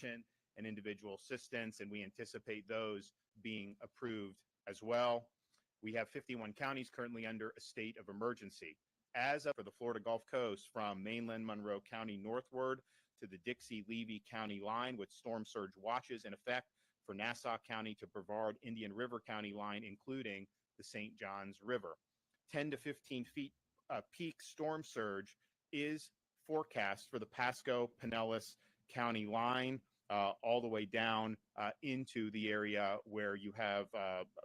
and individual assistance, and we anticipate those being approved as well. We have 51 counties currently under a state of emergency. As of for the Florida Gulf Coast, from mainland Monroe County northward to the Dixie-Levy County line, with storm surge watches in effect for Nassau County to Brevard Indian River County line, including the St. Johns River. 10 to 15 feet peak storm surge is forecast for the Pasco Pinellas County line, all the way down into the area where you have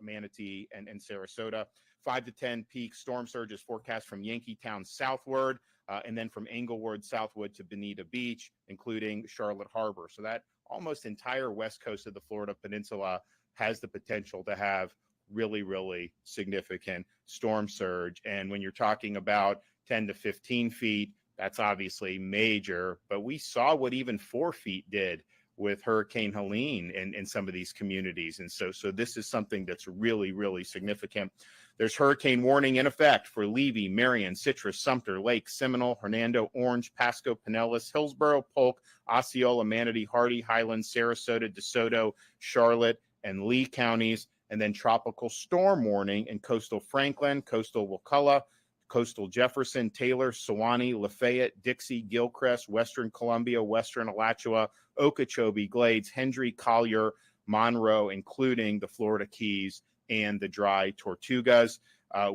Manatee and Sarasota. 5 to 10 peak storm surge is forecast from Yankeetown southward, and then from Englewood southward to Bonita Beach, including Charlotte Harbor. So that almost entire west coast of the Florida Peninsula has the potential to have really, really significant storm surge. And when you're talking about 10 to 15 feet, that's obviously major, but we saw what even 4 feet did with Hurricane Helene in some of these communities. And so this is something that's really, really significant. There's hurricane warning in effect for Levy, Marion, Citrus, Sumter, Lake, Seminole, Hernando, Orange, Pasco, Pinellas, Hillsborough, Polk, Osceola, Manatee, Hardy, Highlands, Sarasota, DeSoto, Charlotte, and Lee counties. And then tropical storm warning in coastal Franklin, coastal Wakulla, coastal Jefferson, Taylor, Sewanee, Lafayette, Dixie, Gilchrist, Western Columbia, Western Alachua, Okeechobee, Glades, Hendry, Collier, Monroe, including the Florida Keys and the Dry Tortugas.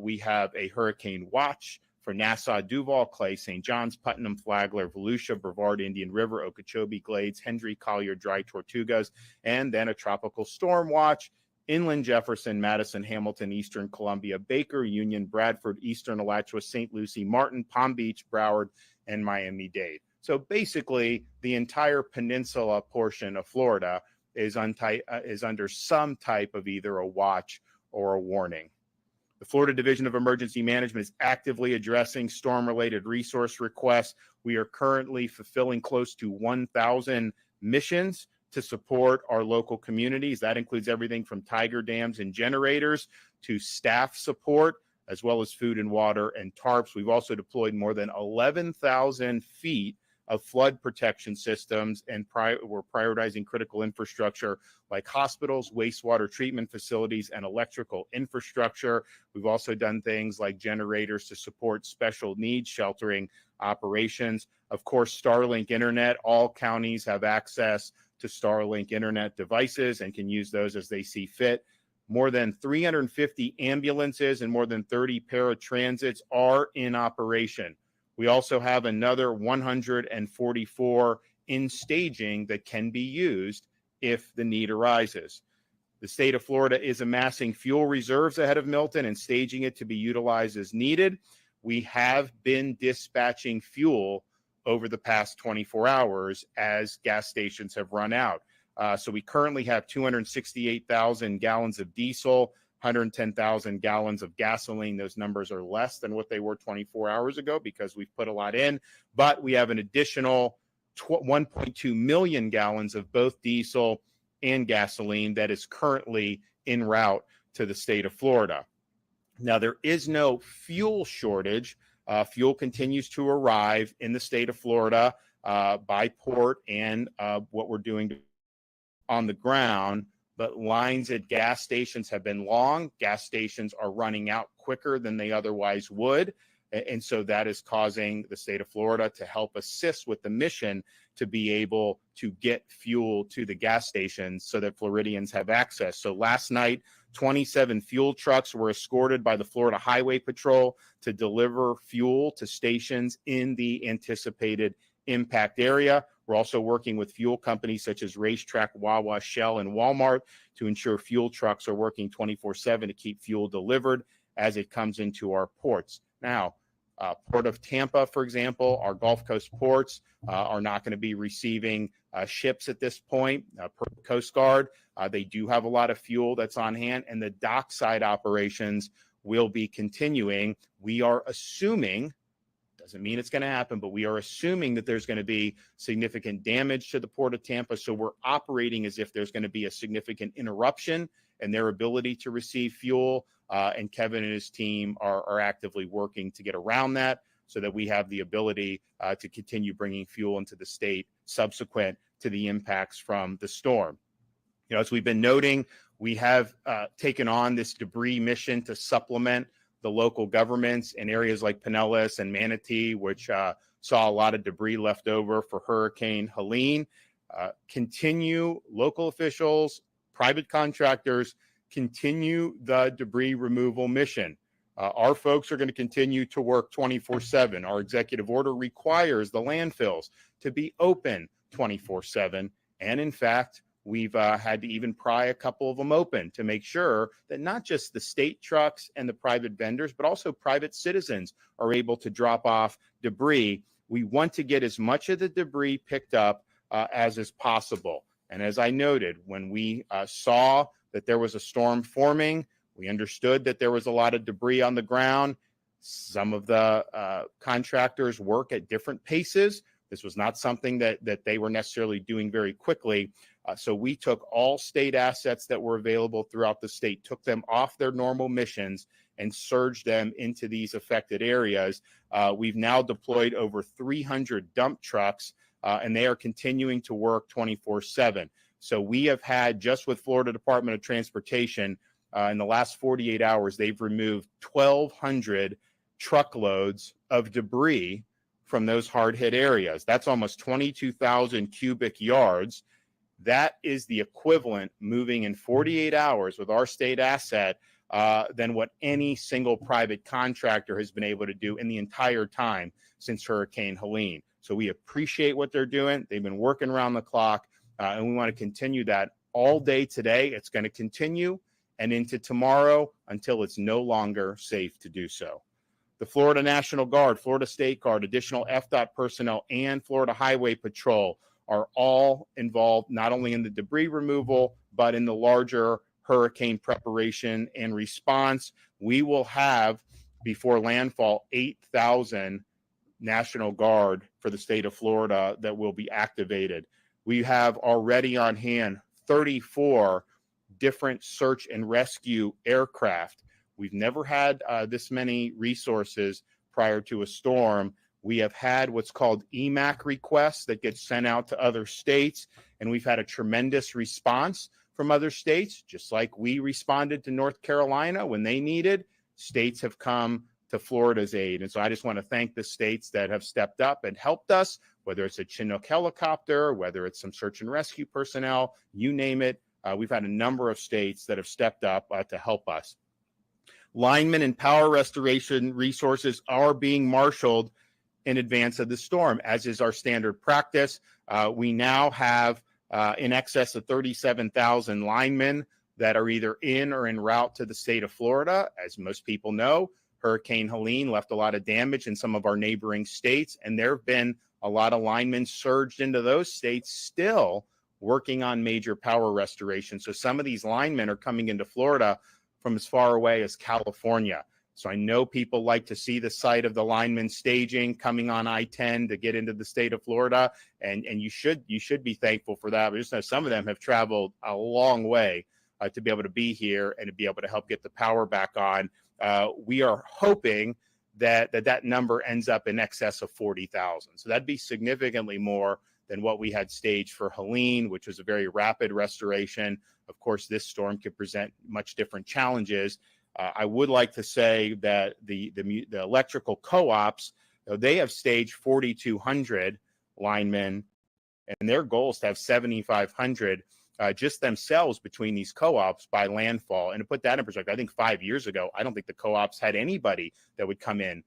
We have a hurricane watch for Nassau, Duval, Clay, St. John's, Putnam, Flagler, Volusia, Brevard, Indian River, Okeechobee, Glades, Hendry, Collier, Dry Tortugas, and then a tropical storm watch inland Jefferson, Madison, Hamilton, Eastern Columbia, Baker, Union, Bradford, Eastern Alachua, St. Lucie, Martin, Palm Beach, Broward, and Miami-Dade. So basically, the entire peninsula portion of Florida is under some type of either a watch or a warning. The Florida Division of Emergency Management is actively addressing storm-related resource requests. We are currently fulfilling close to 1,000 missions to support our local communities. That includes everything from tiger dams and generators to staff support, as well as food and water and tarps. We've also deployed more than 11,000 feet of flood protection systems, and we're prioritizing critical infrastructure like hospitals, wastewater treatment facilities, and electrical infrastructure. We've also done things like generators to support special needs sheltering operations. Of course, Starlink Internet. All counties have access to Starlink Internet devices and can use those as they see fit. More than 350 ambulances and more than 30 paratransits are in operation. We also have another 144 in staging that can be used if the need arises. The state of Florida is amassing fuel reserves ahead of Milton and staging it to be utilized as needed. We have been dispatching fuel over the past 24 hours as gas stations have run out. So we currently have 268,000 gallons of diesel, 110,000 gallons of gasoline. Those numbers are less than what they were 24 hours ago because we've put a lot in, but we have an additional 1.2 million gallons of both diesel and gasoline that is currently en route to the state of Florida. Now, there is no fuel shortage. Fuel continues to arrive in the state of Florida by port and what we're doing on the ground, but lines at gas stations have been long. Gas stations are running out quicker than they otherwise would. And so that is causing the state of Florida to help assist with the mission to be able to get fuel to the gas stations so that Floridians have access. So last night, 27 fuel trucks were escorted by the Florida Highway Patrol to deliver fuel to stations in the anticipated impact area. We're also working with fuel companies such as Racetrack, Wawa, Shell, and Walmart to ensure fuel trucks are working 24/7 to keep fuel delivered as it comes into our ports. Now, Port of Tampa, for example, our Gulf Coast ports are not going to be receiving ships at this point. Per Coast Guard, they do have a lot of fuel that's on hand, and the dockside operations will be continuing. We are assuming, doesn't mean it's going to happen, but we are assuming that there's going to be significant damage to the Port of Tampa. So we're operating as if there's going to be a significant interruption in their ability to receive fuel. And Kevin and his team are actively working to get around that. so that we have the ability to continue bringing fuel into the state subsequent to the impacts from the storm. As we've been noting, we have taken on this debris mission to supplement the local governments in areas like Pinellas and Manatee, which saw a lot of debris left over for Hurricane Helene. Continue local officials, private contractors, continue the debris removal mission. Our folks are going to continue to work 24/7. Our executive order requires the landfills to be open 24/7. And in fact, we've had to even pry a couple of them open to make sure that not just the state trucks and the private vendors, but also private citizens are able to drop off debris. We want to get as much of the debris picked up as is possible. And as I noted, when we saw that there was a storm forming, we understood that there was a lot of debris on the ground. Some of the contractors work at different paces. This was not something that they were necessarily doing very quickly. So we took all state assets that were available throughout the state, took them off their normal missions, and surged them into these affected areas. We've now deployed over 300 dump trucks, and they are continuing to work 24/7. So we have had, just with Florida Department of Transportation, in the last 48 hours, they've removed 1,200 truckloads of debris from those hard-hit areas. That's almost 22,000 cubic yards. That is the equivalent, moving in 48 hours with our state asset, than what any single private contractor has been able to do in the entire time since Hurricane Helene. So we appreciate what they're doing. They've been working around the clock, and we want to continue that all day today. It's going to continue and into tomorrow until it's no longer safe to do so. The Florida National Guard, Florida State Guard, additional FDOT personnel, and Florida Highway Patrol are all involved not only in the debris removal, but in the larger hurricane preparation and response. We will have, before landfall, 8,000 National Guard for the state of Florida that will be activated. We have already on hand 34 different search and rescue aircraft. We've never had this many resources prior to a storm. We have had what's called EMAC requests that get sent out to other states, and we've had a tremendous response from other states. Just like we responded to North Carolina when they needed, states have come to Florida's aid. And so I just want to thank the states that have stepped up and helped us, whether it's a Chinook helicopter, whether it's some search and rescue personnel, you name it. We've had a number of states that have stepped up to help us. Linemen and power restoration resources are being marshaled in advance of the storm, as is our standard practice. We now have in excess of 37,000 linemen that are either in or en route to the state of Florida. As most people know, Hurricane Helene left a lot of damage in some of our neighboring states, and there have been a lot of linemen surged into those states still working on major power restoration. So some of these linemen are coming into Florida from as far away as California. So I know people like to see the site of the linemen staging coming on I-10 to get into the state of Florida, and you should be thankful for that. But just know some of them have traveled a long way to be able to be here and to be able to help get the power back on. We are hoping that number ends up in excess of 40,000. So that'd be significantly more than what we had staged for Helene, which was a very rapid restoration. Of course, this storm could present much different challenges. I would like to say that the electrical co-ops, they have staged 4,200 linemen, and their goal is to have 7,500 just themselves between these co-ops by landfall. And to put that in perspective, I think 5 years ago, I don't think the co-ops had anybody that would come in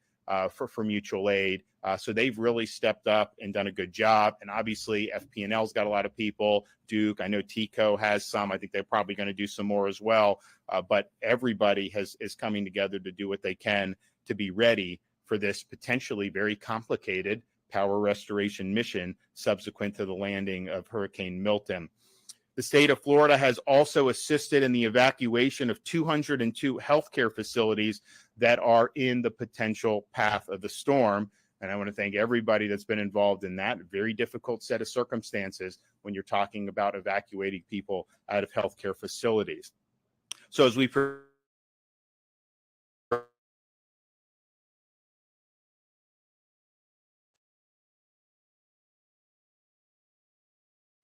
for mutual aid. So they've really stepped up and done a good job. And obviously, FP&L's got a lot of people. Duke, I know TCO has some. I think they're probably going to do some more as well. But everybody is coming together to do what they can to be ready for this potentially very complicated power restoration mission subsequent to the landing of Hurricane Milton. The state of Florida has also assisted in the evacuation of 202 healthcare facilities that are in the potential path of the storm. And I want to thank everybody that's been involved in that very difficult set of circumstances when you're talking about evacuating people out of healthcare facilities. So as we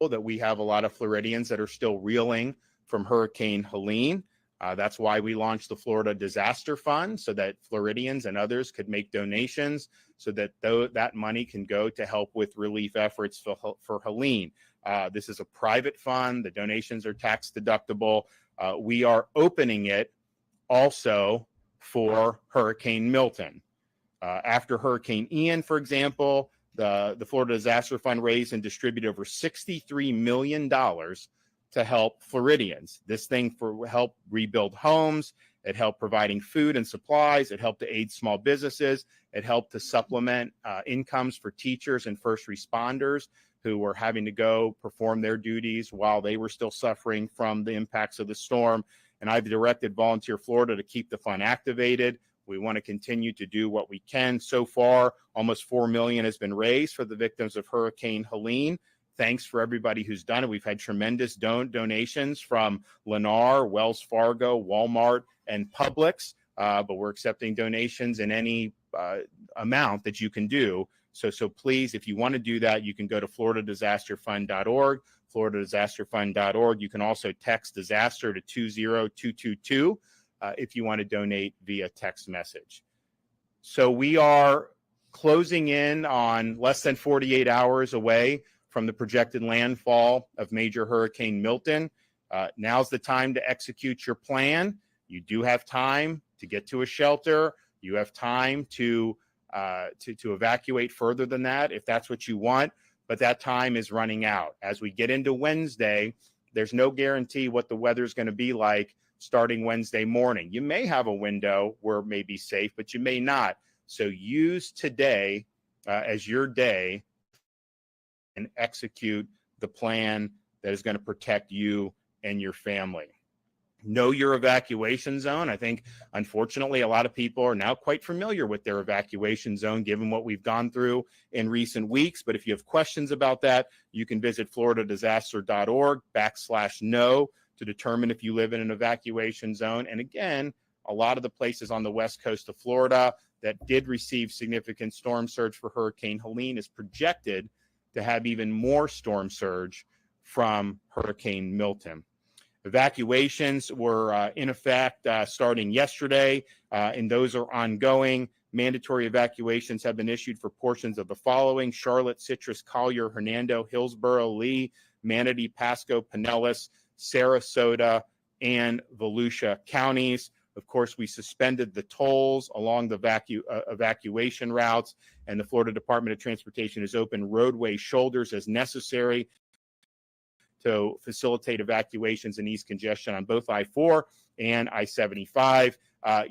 that we have a lot of Floridians that are still reeling from Hurricane Helene. That's why we launched the Florida Disaster Fund, so that Floridians and others could make donations so that that money can go to help with relief efforts for Helene. This is a private fund. The donations are tax deductible. We are opening it also for Hurricane Milton. After Hurricane Ian, for example, the Florida Disaster Fund raised and distributed over $63 million to help Floridians. This thing help rebuild homes. It helped providing food and supplies. It helped to aid small businesses. It helped to supplement incomes for teachers and first responders who were having to go perform their duties while they were still suffering from the impacts of the storm. And I've directed Volunteer Florida to keep the fund activated. We want to continue to do what we can. So far, almost $4 million has been raised for the victims of Hurricane Helene. Thanks for everybody who's done it. We've had tremendous donations from Lennar, Wells Fargo, Walmart, and Publix, but we're accepting donations in any amount that you can do. So please, if you want to do that, you can go to floridadisasterfund.org, floridadisasterfund.org. You can also text disaster to 20222 if you want to donate via text message. So we are closing in on less than 48 hours away from the projected landfall of major Hurricane Milton. Now's the time to execute your plan. You do have time to get to a shelter. You have time to evacuate further than that if that's what you want, but that time is running out. As we get into Wednesday, there's no guarantee what the weather's going to be like starting Wednesday morning. You may have a window where it may be safe, but you may not. So use today as your day and execute the plan that is going to protect you and your family. Know your evacuation zone. I think, unfortunately, a lot of people are now quite familiar with their evacuation zone, given what we've gone through in recent weeks. But if you have questions about that, you can visit floridadisaster.org/know to determine if you live in an evacuation zone. And again, a lot of the places on the west coast of Florida that did receive significant storm surge for Hurricane Helene is projected to have even more storm surge from Hurricane Milton. Evacuations were in effect starting yesterday, and those are ongoing. Mandatory evacuations have been issued for portions of the following: Charlotte, Citrus, Collier, Hernando, Hillsborough, Lee, Manatee, Pasco, Pinellas, Sarasota, and Volusia counties. Of course, we suspended the tolls along the evacuation routes, and the Florida Department of Transportation has opened roadway shoulders as necessary to facilitate evacuations and ease congestion on both I-4 and I-75.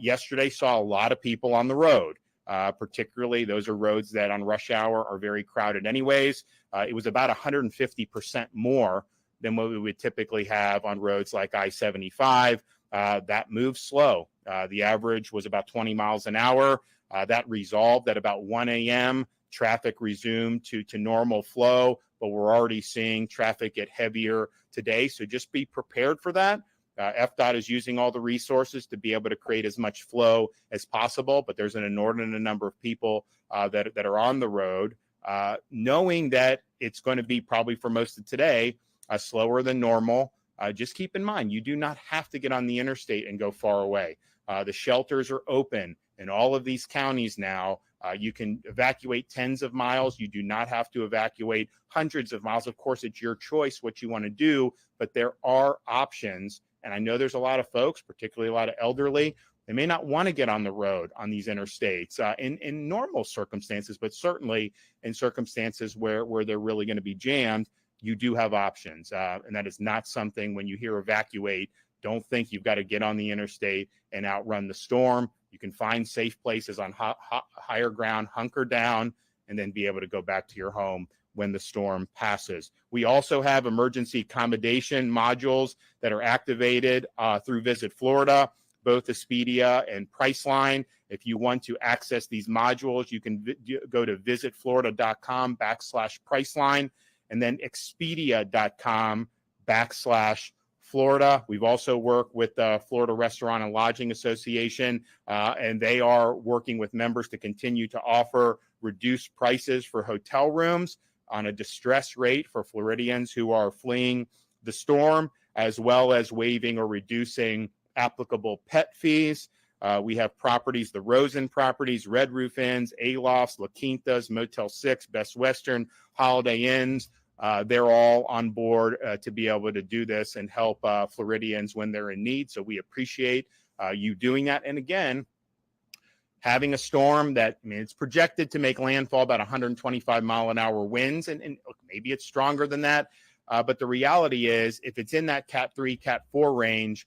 Yesterday saw a lot of people on the road, particularly those are roads that on rush hour are very crowded anyways. It was about 150% more than what we would typically have on roads like I-75. That moves slow. The average was about 20 miles an hour. That resolved at about 1 a.m. Traffic resumed to normal flow, but we're already seeing traffic get heavier today. So just be prepared for that. FDOT is using all the resources to be able to create as much flow as possible, but there's an inordinate number of people that are on the road, knowing that it's going to be probably for most of today slower than normal. Just keep in mind, you do not have to get on the interstate and go far away. The shelters are open in all of these counties now. You can evacuate tens of miles. You do not have to evacuate hundreds of miles. Of course, it's your choice what you want to do, but there are options. And I know there's a lot of folks, particularly a lot of elderly, they may not want to get on the road on these interstates in normal circumstances, but certainly in circumstances where they're really going to be jammed, you do have options. And that is not something, when you hear evacuate, don't think you've got to get on the interstate and outrun the storm. You can find safe places on higher ground, hunker down, and then be able to go back to your home when the storm passes. We also have emergency accommodation modules that are activated through Visit Florida, both Expedia and Priceline. If you want to access these modules, you can go to visitflorida.com/Priceline and then expedia.com/Florida. We've also worked with the Florida Restaurant and Lodging Association, and they are working with members to continue to offer reduced prices for hotel rooms. on a distress rate for Floridians who are fleeing the storm, as well as waiving or reducing applicable pet fees. We have properties, the Rosen properties, Red Roof Inns, A-Lofts, La Quintas, Motel 6, Best Western, Holiday Inns. They're all on board to be able to do this and help Floridians when they're in need. So we appreciate you doing that. And again, having a storm that, I mean, it's projected to make landfall about 125-mile-an-hour winds, and maybe it's stronger than that. But the reality is, if it's in that Cat 3, Cat 4 range,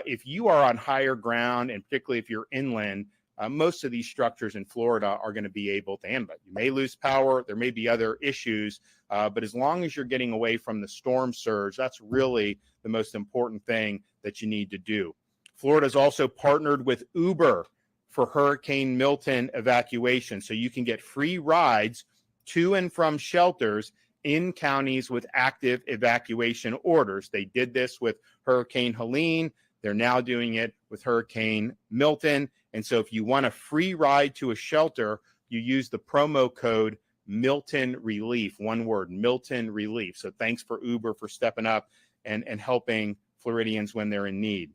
if you are on higher ground, and particularly if you're inland, most of these structures in Florida are going to be able to handle it. You may lose power. There may be other issues. But as long as you're getting away from the storm surge, that's really the most important thing that you need to do. Florida's also partnered with Uber for Hurricane Milton evacuation. So you can get free rides to and from shelters in counties with active evacuation orders. They did this with Hurricane Helene. They're now doing it with Hurricane Milton. And so if you want a free ride to a shelter, you use the promo code Milton Relief, one word, Milton Relief. So thanks for Uber for stepping up and helping Floridians when they're in need.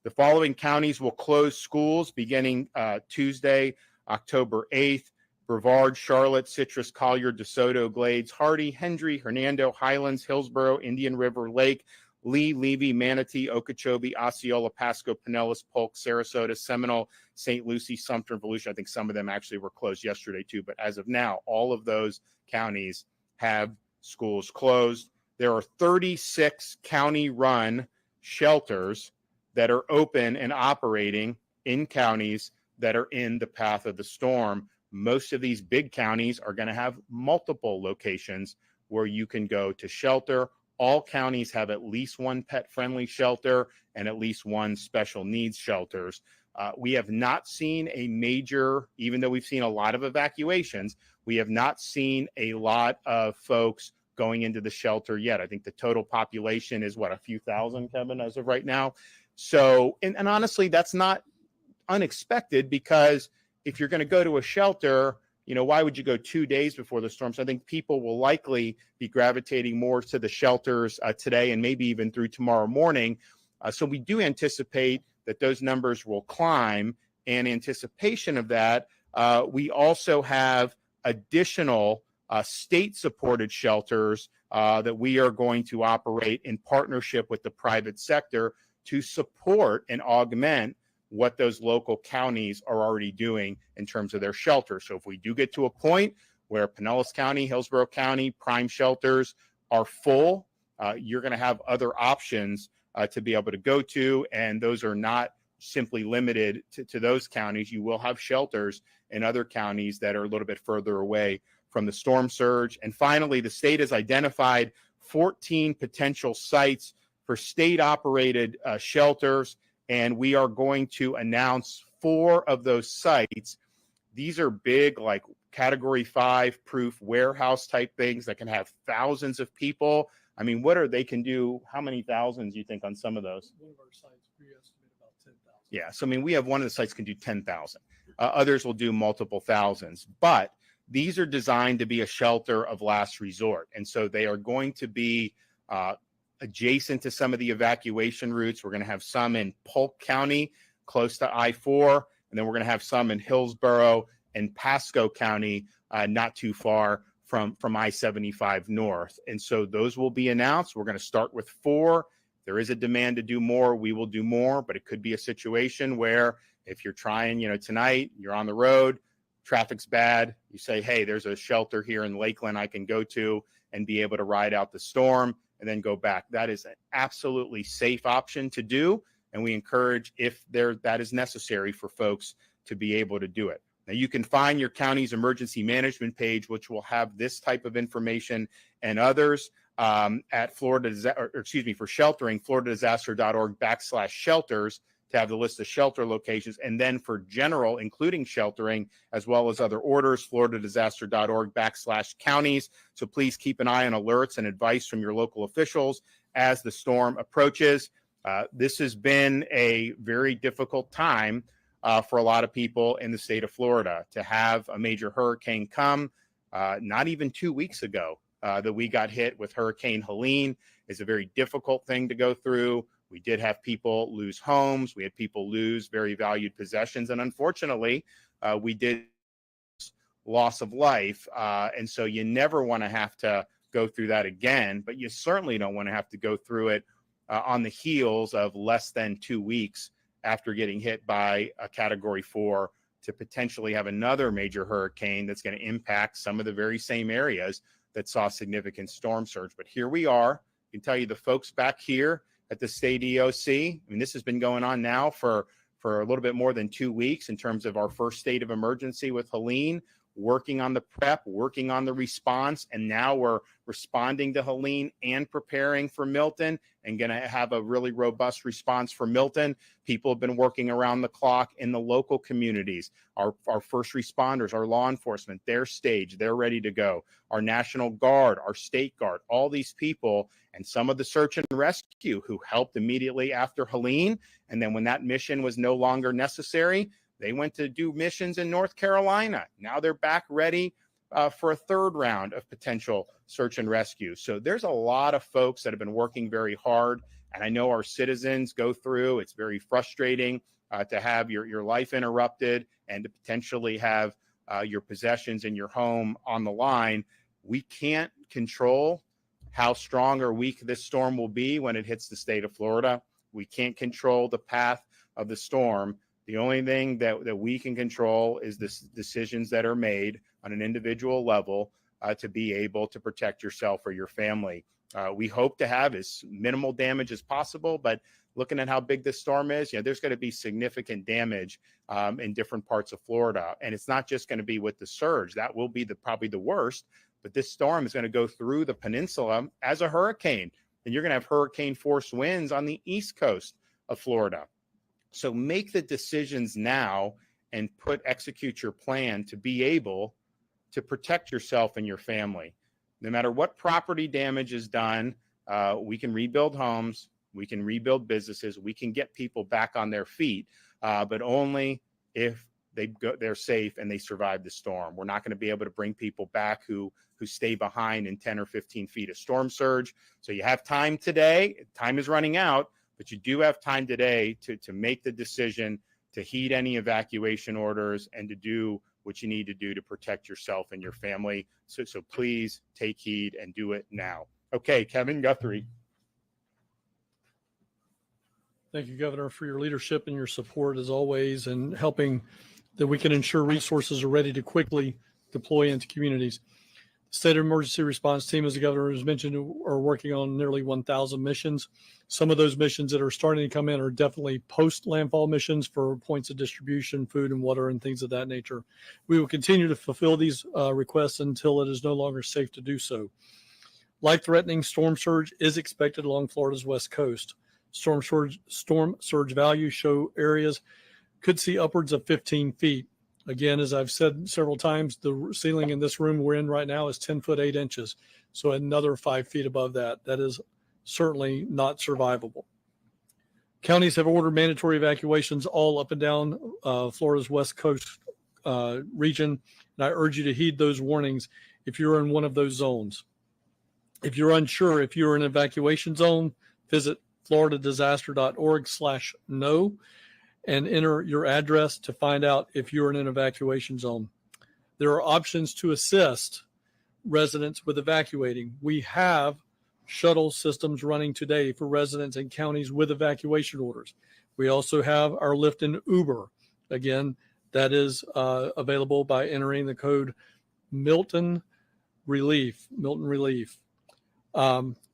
The following counties will close schools beginning Tuesday, October 8th. Brevard, Charlotte, Citrus, Collier, DeSoto, Glades, Hardy, Hendry, Hernando, Highlands, Hillsborough, Indian River, Lake, Lee, Levy, Manatee, Okeechobee, Osceola, Pasco, Pinellas, Polk, Sarasota, Seminole, St. Lucie, Sumter, Volusia. I think some of them actually were closed yesterday too, but as of now, all of those counties have schools closed. There are 36 county-run shelters that are open and operating in counties that are in the path of the storm. Most of these big counties are going to have multiple locations where you can go to shelter. All counties have at least one pet-friendly shelter and at least one special needs shelters. We have not seen a major, even though we've seen a lot of evacuations, we have not seen a lot of folks going into the shelter yet. I think the total population is, what, a few thousand, Kevin, as of right now. So, and honestly, that's not unexpected, because if you're going to go to a shelter, you know, why would you go 2 days before the storm? So I think people will likely be gravitating more to the shelters today and maybe even through tomorrow morning. So we do anticipate that those numbers will climb. In anticipation of that, we also have additional state-supported shelters that we are going to operate in partnership with the private sector to support and augment what those local counties are already doing in terms of their shelter. So if we do get to a point where Pinellas County, Hillsborough County, prime shelters are full, you're going to have other options to be able to go to, and those are not simply limited to those counties. You will have shelters in other counties that are a little bit further away from the storm surge. And finally, the state has identified 14 potential sites for state-operated shelters, and we are going to announce 4 of those sites. These are big, like Category 5 proof warehouse type things that can have thousands of people. I mean, they can do, how many thousands do you think on some of those? One of our sites, we estimate about 10,000. Yeah, so I mean, we have one of the sites can do 10,000. Others will do multiple thousands, but these are designed to be a shelter of last resort. And so they are going to be adjacent to some of the evacuation routes. We're going to have some in Polk County, close to I-4, and then we're going to have some in Hillsborough and Pasco County, not too far from I-75 North. And so those will be announced. We're going to start with 4. There is a demand to do more. We will do more, but it could be a situation where if you're trying, tonight, you're on the road, traffic's bad, you say, hey, there's a shelter here in Lakeland I can go to and be able to ride out the storm and then go back. That is an absolutely safe option to do, and we encourage, if that is necessary, for folks to be able to do it. Now, you can find your county's emergency management page, which will have this type of information and others at for sheltering, floridadisaster.org/shelters, to have the list of shelter locations, and then for general, including sheltering, as well as other orders, floridadisaster.org/counties. So please keep an eye on alerts and advice from your local officials as the storm approaches. This has been a very difficult time for a lot of people in the state of Florida to have a major hurricane come. Not even 2 weeks ago, that we got hit with Hurricane Helene is a very difficult thing to go through. We did have people lose homes. We had people lose very valued possessions. And unfortunately, we did loss of life. And so you never want to have to go through that again, but you certainly don't want to have to go through it on the heels of less than 2 weeks after getting hit by a Category 4 to potentially have another major hurricane that's going to impact some of the very same areas that saw significant storm surge. But here we are. I can tell you the folks back here at the state EOC, I mean, this has been going on now for a little bit more than 2 weeks in terms of our first state of emergency with Helene, working on the prep, working on the response, and now we're responding to Helene and preparing for Milton and going to have a really robust response for Milton. People have been working around the clock in the local communities. Our first responders, our law enforcement, they're staged, they're ready to go. Our National Guard, our State Guard, all these people, and some of the search and rescue who helped immediately after Helene. And then when that mission was no longer necessary, they went to do missions in North Carolina. Now they're back ready for a third round of potential search and rescue. So there's a lot of folks that have been working very hard. And I know our citizens go through, it's very frustrating to have your life interrupted and to potentially have your possessions in your home on the line. We can't control how strong or weak this storm will be when it hits the state of Florida. We can't control the path of the storm. The only thing that we can control is the decisions that are made on an individual level to be able to protect yourself or your family. We hope to have as minimal damage as possible, but looking at how big this storm is, there's going to be significant damage in different parts of Florida. And it's not just going to be with the surge. That will be probably the worst, but this storm is going to go through the peninsula as a hurricane. And you're going to have hurricane force winds on the east coast of Florida. So make the decisions now and execute your plan to be able to protect yourself and your family. No matter what property damage is done, we can rebuild homes, we can rebuild businesses, we can get people back on their feet, but only if they're safe and they survive the storm. We're not going to be able to bring people back who stay behind in 10 or 15 feet of storm surge. So you have time today. Time is running out. But you do have time today to make the decision to heed any evacuation orders and to do what you need to do to protect yourself and your family. So please take heed and do it now. Okay, Kevin Guthrie. Thank you, Governor, for your leadership and your support as always, and helping that we can ensure resources are ready to quickly deploy into communities. The State of Emergency Response Team, as the Governor has mentioned, are working on nearly 1,000 missions. Some of those missions that are starting to come in are definitely post-landfall missions for points of distribution, food and water, and things of that nature. We will continue to fulfill these requests until it is no longer safe to do so. Life-threatening storm surge is expected along Florida's west coast. Storm surge values show areas could see upwards of 15 feet. Again, as I've said several times, the ceiling in this room we're in right now is 10 foot 8 inches. So another 5 feet above that. That is certainly not survivable. Counties have ordered mandatory evacuations all up and down Florida's west coast region. And I urge you to heed those warnings if you're in one of those zones. If you're unsure if you're in an evacuation zone, visit floridadisaster.org/know and enter your address to find out if you're in an evacuation zone. There are options to assist residents with evacuating. We have shuttle systems running today for residents in counties with evacuation orders. We also have our Lyft and Uber. Again, that is available by entering the code Milton Relief.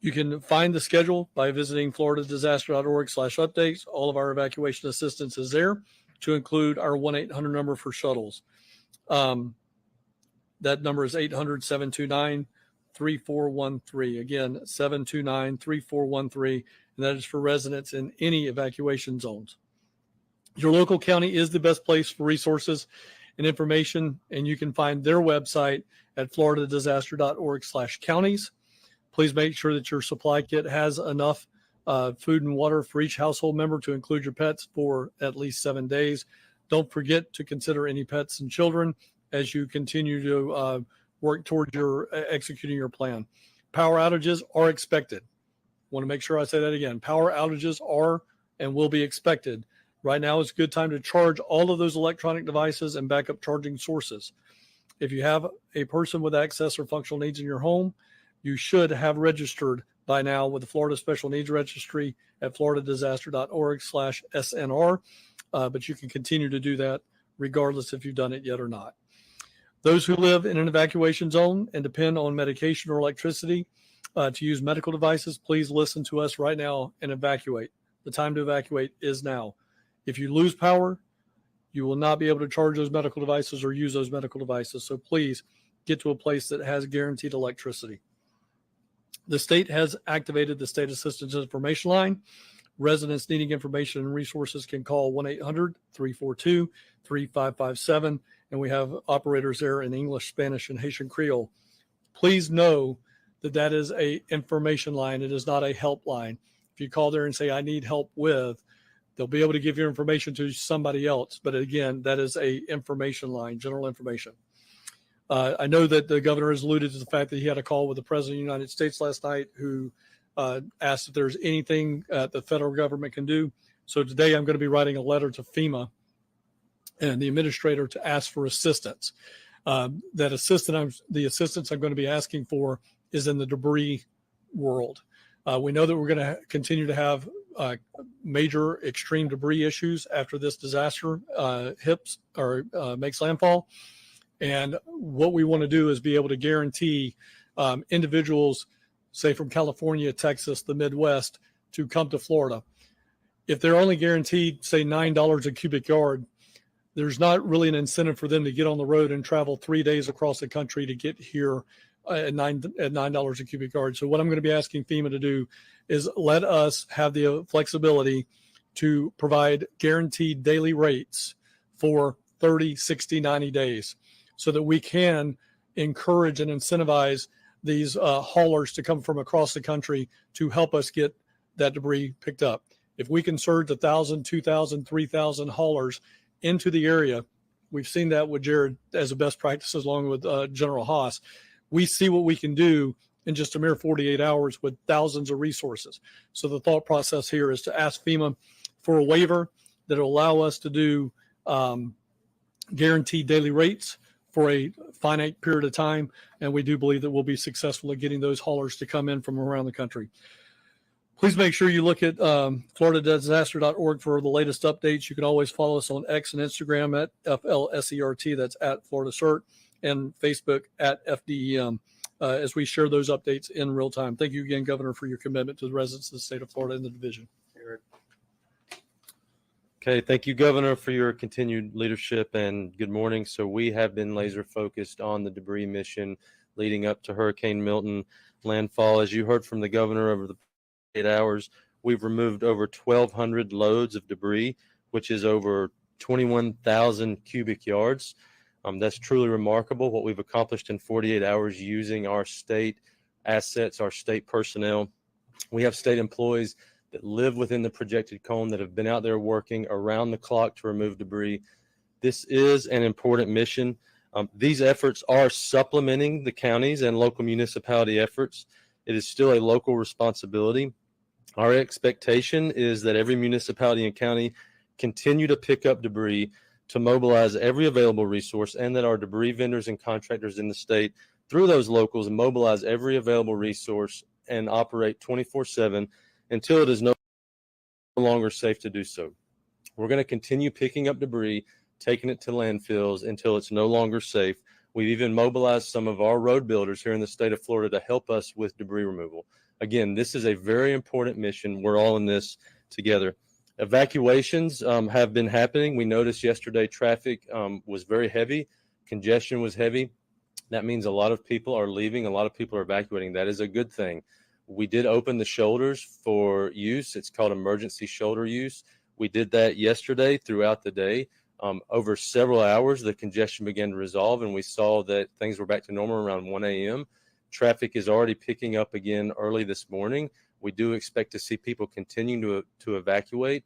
You can find the schedule by visiting floridadisaster.org/updates. All of our evacuation assistance is there, to include our 1-800 number for shuttles. That number is 800-729-3413. Again, 729-3413, and that is for residents in any evacuation zones. Your local county is the best place for resources and information, and you can find their website at floridadisaster.org/counties. Please make sure that your supply kit has enough food and water for each household member to include your pets for at least 7 days. Don't forget to consider any pets and children as you continue to work towards your executing your plan. Power outages are expected. Want to make sure I say that again. Power outages are and will be expected. Right now is a good time to charge all of those electronic devices and backup charging sources. If you have a person with access or functional needs in your home, you should have registered by now with the Florida Special Needs Registry at floridadisaster.org/SNR, but you can continue to do that regardless if you've done it yet or not. Those who live in an evacuation zone and depend on medication or electricity to use medical devices, please listen to us right now and evacuate. The time to evacuate is now. If you lose power, you will not be able to charge those medical devices or use those medical devices. So please get to a place that has guaranteed electricity. The state has activated the State Assistance Information Line. Residents needing information and resources can call 1-800-342-3557, and we have operators there in English, Spanish, and Haitian Creole. Please know that that is a information line. It is not a helpline. If you call there and say, I need help with, they'll be able to give your information to somebody else. But again, that is a information line, general information. I know that the governor has alluded to the fact that he had a call with the president of the United States last night who asked if there's anything the federal government can do. So today I'm going to be writing a letter to FEMA and the administrator to ask for assistance. The assistance I'm going to be asking for is in the debris world. We know that we're going to continue to have major extreme debris issues after this disaster makes landfall. And what we want to do is be able to guarantee individuals, say from California, Texas, the Midwest, to come to Florida. If they're only guaranteed, say, $9 a cubic yard, there's not really an incentive for them to get on the road and travel 3 days across the country to get here at $9 a cubic yard. So what I'm going to be asking FEMA to do is let us have the flexibility to provide guaranteed daily rates for 30, 60, 90 days so that we can encourage and incentivize these haulers to come from across the country to help us get that debris picked up. If we can surge 1,000, 2,000, 3,000 haulers into the area, we've seen that with Jared as a best practice along with General Haas. We see what we can do in just a mere 48 hours with thousands of resources. So the thought process here is to ask FEMA for a waiver that will allow us to do guaranteed daily rates for a finite period of time. And we do believe that we'll be successful at getting those haulers to come in from around the country. Please make sure you look at floridadisaster.org for the latest updates. You can always follow us on X and Instagram at FLSERT, that's at Florida CERT, and Facebook at FDEM as we share those updates in real time. Thank you again, Governor, for your commitment to the residents of the state of Florida and the division. Okay, thank you, Governor, for your continued leadership, and good morning. So we have been laser focused on the debris mission leading up to Hurricane Milton landfall. As you heard from the Governor over the 8 hours, we've removed over 1,200 loads of debris, which is over 21,000 cubic yards. That's truly remarkable what we've accomplished in 48 hours using our state assets, our state personnel. We have state employees that live within the projected cone that have been out there working around the clock to remove debris. This is an important mission. These efforts are supplementing the counties and local municipality efforts. It is still a local responsibility. Our expectation is that every municipality and county continue to pick up debris, to mobilize every available resource, and that our debris vendors and contractors in the state, through those locals, mobilize every available resource and operate 24/7 until it is no longer safe to do so. We're going to continue picking up debris, taking it to landfills until it's no longer safe. We've even mobilized some of our road builders here in the state of Florida to help us with debris removal. Again, this is a very important mission. We're all in this together. Evacuations have been happening. We noticed yesterday traffic was very heavy. Congestion was heavy. That means a lot of people are leaving. A lot of people are evacuating. That is a good thing. We did open the shoulders for use. It's called emergency shoulder use. We did that yesterday throughout the day. Over several hours, the congestion began to resolve, and we saw that things were back to normal around 1 a.m. Traffic is already picking up again early this morning. We do expect to see people continuing to evacuate.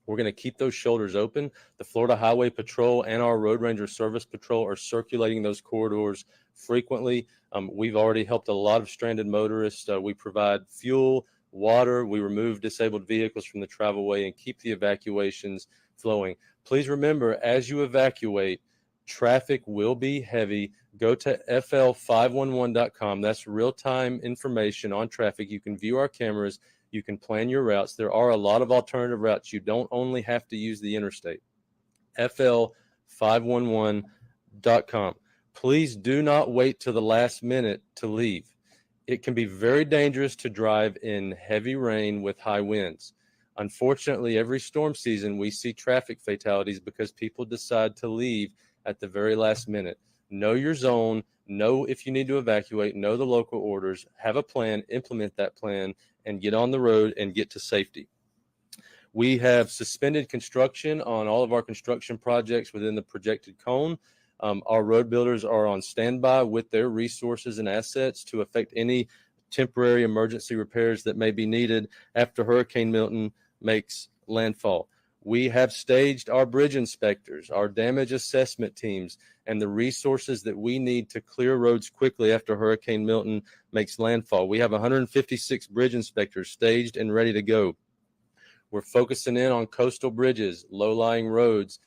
We're going to keep those shoulders open. The Florida Highway Patrol and our Road Ranger Service Patrol are circulating those corridors frequently. We've already helped a lot of stranded motorists. We provide fuel, water. We remove disabled vehicles from the travelway and keep the evacuations flowing. Please remember, as you evacuate, traffic will be heavy. Go to fl511.com. That's real-time information on traffic. You can view our cameras. You can plan your routes. There are a lot of alternative routes. You don't only have to use the interstate. fl511.com. Please do not wait till the last minute to leave. It can be very dangerous to drive in heavy rain with high winds. Unfortunately, every storm season, we see traffic fatalities because people decide to leave at the very last minute. Know your zone. Know if you need to evacuate. Know the local orders. Have a plan. Implement that plan and get on the road and get to safety. We have suspended construction on all of our construction projects within the projected cone. Our road builders are on standby with their resources and assets to effect any temporary emergency repairs that may be needed after Hurricane Milton makes landfall. We have staged our bridge inspectors, our damage assessment teams, and the resources that we need to clear roads quickly after Hurricane Milton makes landfall. We have 156 bridge inspectors staged and ready to go. We're focusing in on coastal bridges, low-lying roads,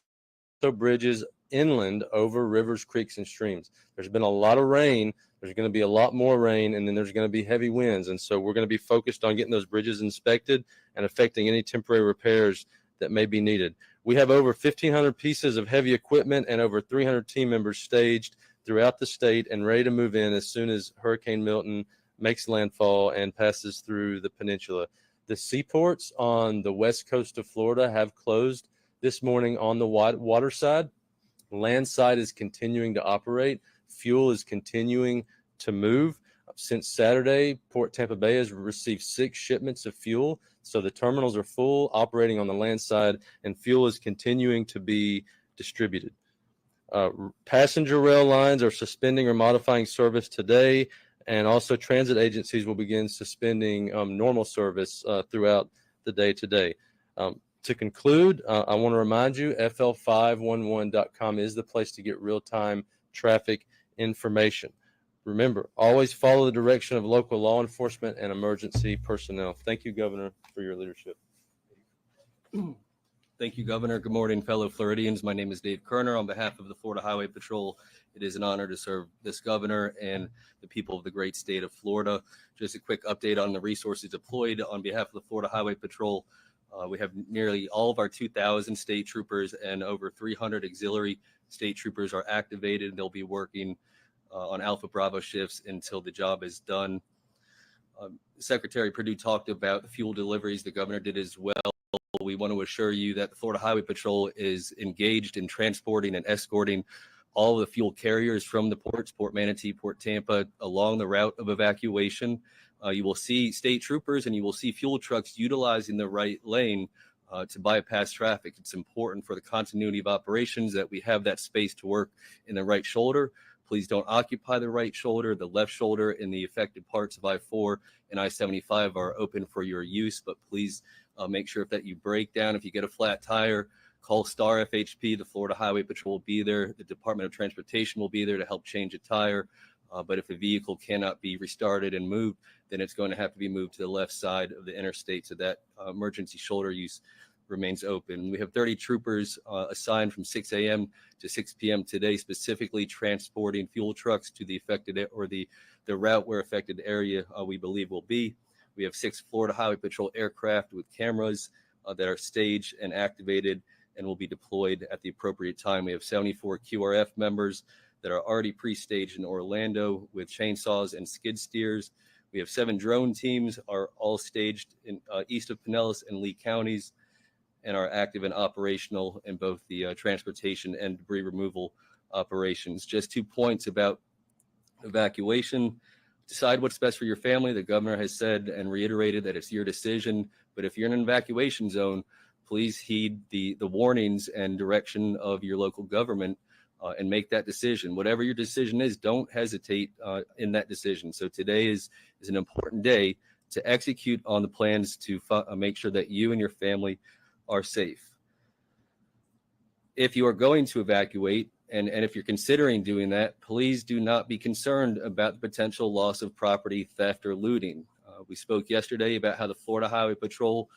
so bridges inland over rivers, creeks, and streams. There's been a lot of rain. There's going to be a lot more rain, and then there's going to be heavy winds. And so we're going to be focused on getting those bridges inspected and effecting any temporary repairs that may be needed. We have over 1,500 pieces of heavy equipment and over 300 team members staged throughout the state and ready to move in as soon as Hurricane Milton makes landfall and passes through the peninsula. The seaports on the west coast of Florida have closed this morning on the water side. Land side is continuing to operate. Fuel is continuing to move. Since Saturday, Port Tampa Bay has received 6 shipments of fuel. So the terminals are full, operating on the land side, and fuel is continuing to be distributed. Passenger rail lines are suspending or modifying service today, and also transit agencies will begin suspending normal service throughout the day today. To conclude, I want to remind you, fl511.com is the place to get real-time traffic information. Remember, always follow the direction of local law enforcement and emergency personnel. Thank you, Governor, for your leadership. Thank you, Governor. Good morning, fellow Floridians. My name is Dave Kerner. On behalf of the Florida Highway Patrol, it is an honor to serve this governor and the people of the great state of Florida. Just a quick update on the resources deployed on behalf of the Florida Highway Patrol. We have nearly all of our 2,000 state troopers and over 300 auxiliary state troopers are activated. They'll be working on Alpha Bravo shifts until the job is done. Secretary Perdue talked about the fuel deliveries. The governor did as well. We want to assure you that the Florida Highway Patrol is engaged in transporting and escorting all of the fuel carriers from the ports, Port Manatee, Port Tampa, along the route of evacuation. You will see state troopers and you will see fuel trucks utilizing the right lane to bypass traffic. It's important for the continuity of operations that we have that space to work in the right shoulder. Please don't occupy the right shoulder. The left shoulder in the affected parts of I-4 and I-75 are open for your use, but please make sure that you break down. If you get a flat tire, call Star FHP. The Florida Highway Patrol will be there. The Department of Transportation will be there to help change a tire. But if a vehicle cannot be restarted and moved, then it's going to have to be moved to the left side of the interstate so that emergency shoulder use remains open. We have 30 troopers assigned from 6 a.m. to 6 p.m. today, specifically transporting fuel trucks to the affected or the route where affected area we believe will be. We have 6 Florida Highway Patrol aircraft with cameras that are staged and activated and will be deployed at the appropriate time. We have 74 QRF members that are already pre-staged in Orlando with chainsaws and skid steers. We have 7 drone teams are all staged in east of Pinellas and Lee counties and are active and operational in both the transportation and debris removal operations. Just 2 points about evacuation. Decide what's best for your family. The governor has said and reiterated that it's your decision, but if you're in an evacuation zone, please heed the warnings and direction of your local government and make that decision. Whatever your decision is, don't hesitate in that decision. So today is an important day to execute on the plans to make sure that you and your family are safe. if you are going to evacuate, and if you're considering doing that, please do not be concerned about the potential loss of property, theft, or looting. We spoke yesterday about how the Florida Highway Patrol,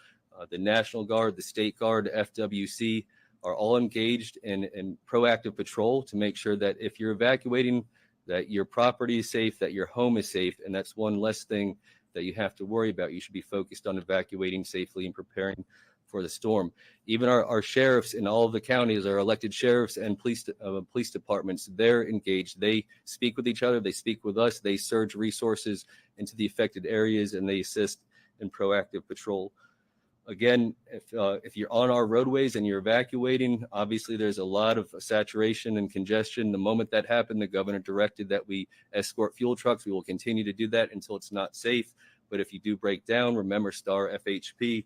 the National Guard, the State Guard, FWC are all engaged in proactive patrol to make sure that if you're evacuating, that your property is safe, that your home is safe, and that's one less thing that you have to worry about. You should be focused on evacuating safely and preparing for the storm. Even our sheriffs in all of the counties, our elected sheriffs and police departments, they're engaged. They speak with each other, they speak with us, they surge resources into the affected areas, and they assist in proactive patrol. Again, if you're on our roadways and you're evacuating, obviously there's a lot of saturation and congestion. The moment that happened, the governor directed that we escort fuel trucks. We will continue to do that until it's not safe. But if you do break down, remember star FHP.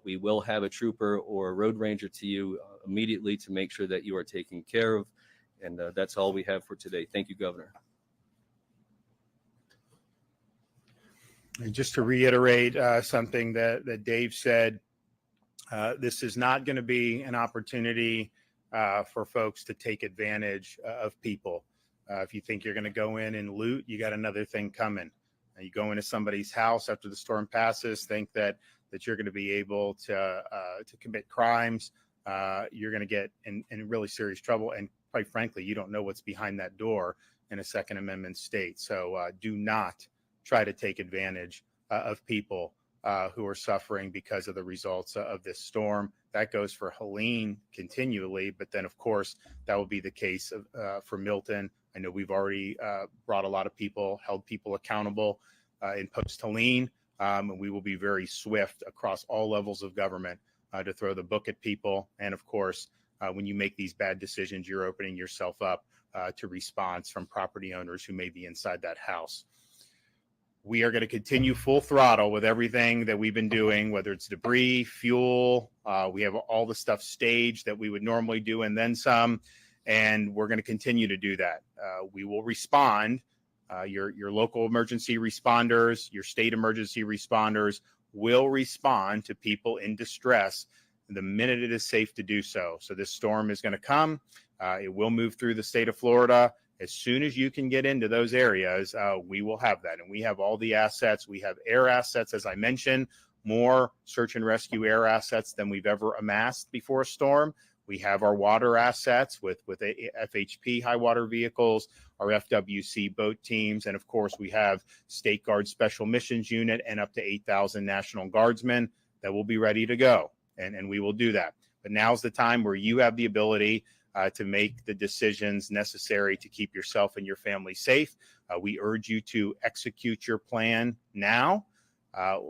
We will have a trooper or a road ranger to you immediately to make sure that you are taken care of. And that's all we have for today. Thank you, Governor. And just to reiterate something that Dave said, this is not going to be an opportunity for folks to take advantage of people. If you think you're going to go in and loot, you got another thing coming. You go into somebody's house after the storm passes, think that you're going to be able to commit crimes. You're going to get in really serious trouble. And quite frankly, you don't know what's behind that door in a Second Amendment state. So do not try to take advantage of people who are suffering because of the results of this storm. That goes for Helene continually, but then of course that will be the case for Milton. I know we've already brought a lot of people, held people accountable in post Helene, and we will be very swift across all levels of government to throw the book at people. And of course, when you make these bad decisions, you're opening yourself up to response from property owners who may be inside that house. We are going to continue full throttle with everything that we've been doing, whether it's debris, fuel. We have all the stuff staged that we would normally do and then some, and we're going to continue to do that. We will respond. Your local emergency responders, your state emergency responders will respond to people in distress the minute it is safe to do so. So this storm is going to come. It will move through the state of Florida. As soon as you can get into those areas, we will have that. And we have all the assets. We have air assets, as I mentioned, more search and rescue air assets than we've ever amassed before a storm. We have our water assets with FHP high water vehicles, our FWC boat teams, and of course we have State Guard Special Missions Unit and up to 8,000 National Guardsmen that will be ready to go. And we will do that. But now's the time where you have the ability to make the decisions necessary to keep yourself and your family safe. We urge you to execute your plan now.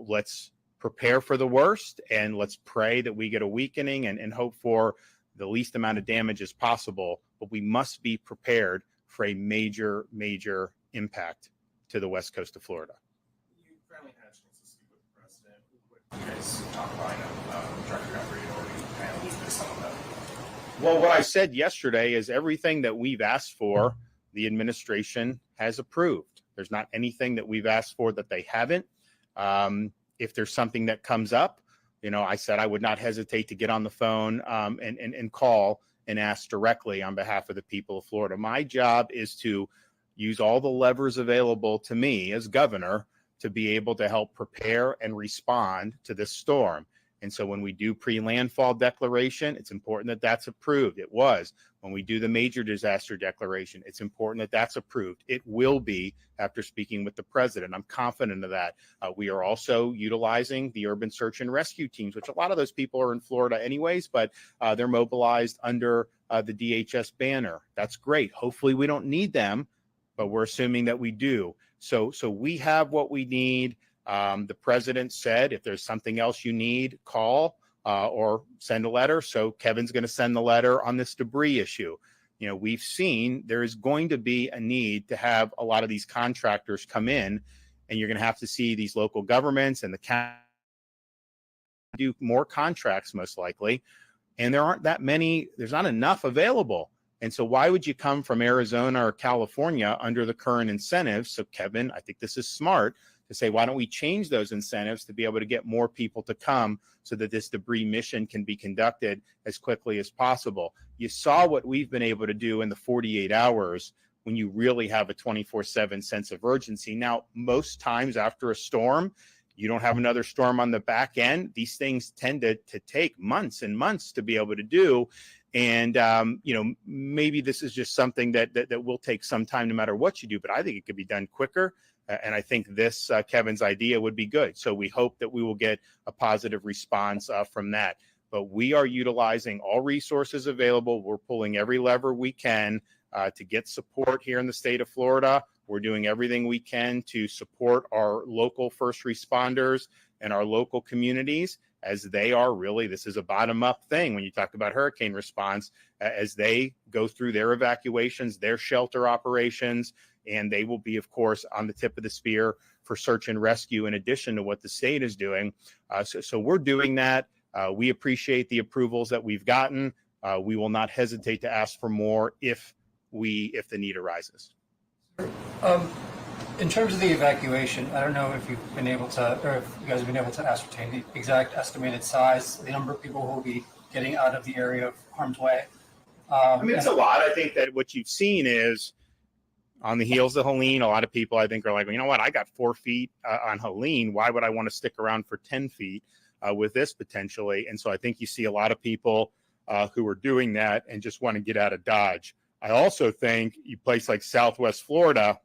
Let's prepare for the worst, and let's pray that we get a weakening and hope for the least amount of damage as possible. But we must be prepared for a major, major impact to the west coast of Florida. You finally had a chance to speak with the president. What you guys talk about trying to figure out where you already handled some of that? Well, what I said yesterday is everything that we've asked for, the administration has approved. There's not anything that we've asked for that they haven't. If there's something that comes up, I said I would not hesitate to get on the phone and call and ask directly on behalf of the people of Florida. My job is to use all the levers available to me as governor to be able to help prepare and respond to this storm. And so when we do pre-landfall declaration, it's important that that's approved. It was. When we do the major disaster declaration, it's important that that's approved. It will be after speaking with the president. I'm confident of that. We are also utilizing the urban search and rescue teams, which a lot of those people are in Florida anyways, but they're mobilized under the DHS banner. That's great. Hopefully we don't need them, but we're assuming that we do. So we have what we need. The president said, if there's something else you need, call or send a letter. So Kevin's going to send the letter on this debris issue. We've seen there is going to be a need to have a lot of these contractors come in, and you're going to have to see these local governments and the county do more contracts most likely. And there aren't that many, there's not enough available. And so why would you come from Arizona or California under the current incentives? So Kevin, I think this is smart, to to say, why don't we change those incentives to be able to get more people to come so that this debris mission can be conducted as quickly as possible. You saw what we've been able to do in the 48 hours when you really have a 24/7 sense of urgency. Now, most times after a storm, you don't have another storm on the back end. These things tend to take months and months to be able to do. And, maybe this is just something that will take some time no matter what you do, but I think it could be done quicker. And I think this, Kevin's idea would be good. So we hope that we will get a positive response from that. But we are utilizing all resources available. We're pulling every lever we can to get support here in the state of Florida. We're doing everything we can to support our local first responders and our local communities, as they are really, this is a bottom-up thing when you talk about hurricane response, as they go through their evacuations, their shelter operations, and they will be, of course, on the tip of the spear for search and rescue in addition to what the state is doing. So we're doing that. We appreciate the approvals that we've gotten. We will not hesitate to ask for more if the need arises. In terms of the evacuation, I don't know if you've been able to, or if you guys have been able to ascertain the exact estimated size, the number of people who will be getting out of the area of harm's way. It's a lot. I think that what you've seen is on the heels of Helene, a lot of people I think are like, well, you know what, I got 4 feet on Helene. Why would I want to stick around for 10 feet with this potentially? And so I think you see a lot of people who are doing that and just want to get out of Dodge. I also think a place like Southwest Florida,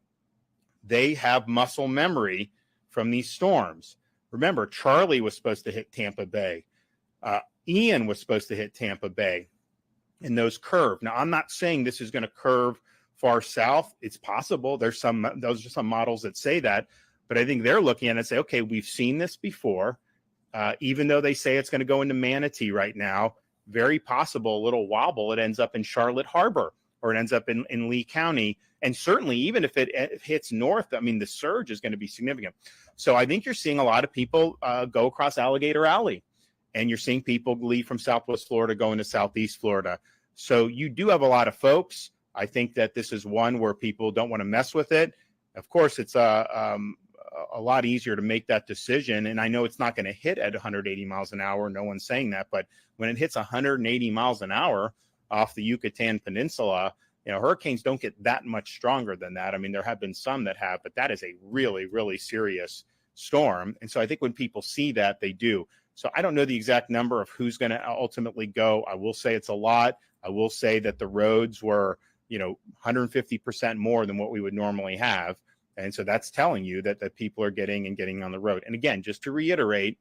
they have muscle memory from these storms. Remember, Charlie was supposed to hit Tampa Bay. Ian was supposed to hit Tampa Bay in those curve. Now, I'm not saying this is going to curve far south. It's possible. Those are some models that say that, but I think they're looking at it and say, okay, we've seen this before. Even though they say it's going to go into Manatee right now, very possible a little wobble, it ends up in Charlotte Harbor or it ends up in Lee County. And certainly, even if it hits north, I mean, the surge is going to be significant. So I think you're seeing a lot of people go across Alligator Alley, and you're seeing people leave from Southwest Florida going to Southeast Florida. So you do have a lot of folks. I think that this is one where people don't want to mess with it. Of course, it's a lot easier to make that decision. And I know it's not going to hit at 180 miles an hour. No one's saying that. But when it hits 180 miles an hour off the Yucatan Peninsula, hurricanes don't get that much stronger than that. I mean, there have been some that have, but that is a really, really serious storm. And so I think when people see that, they do. So I don't know the exact number of who's going to ultimately go. I will say it's a lot. I will say that the roads were, 150% more than what we would normally have. And so that's telling you that people are getting on the road. And again, just to reiterate,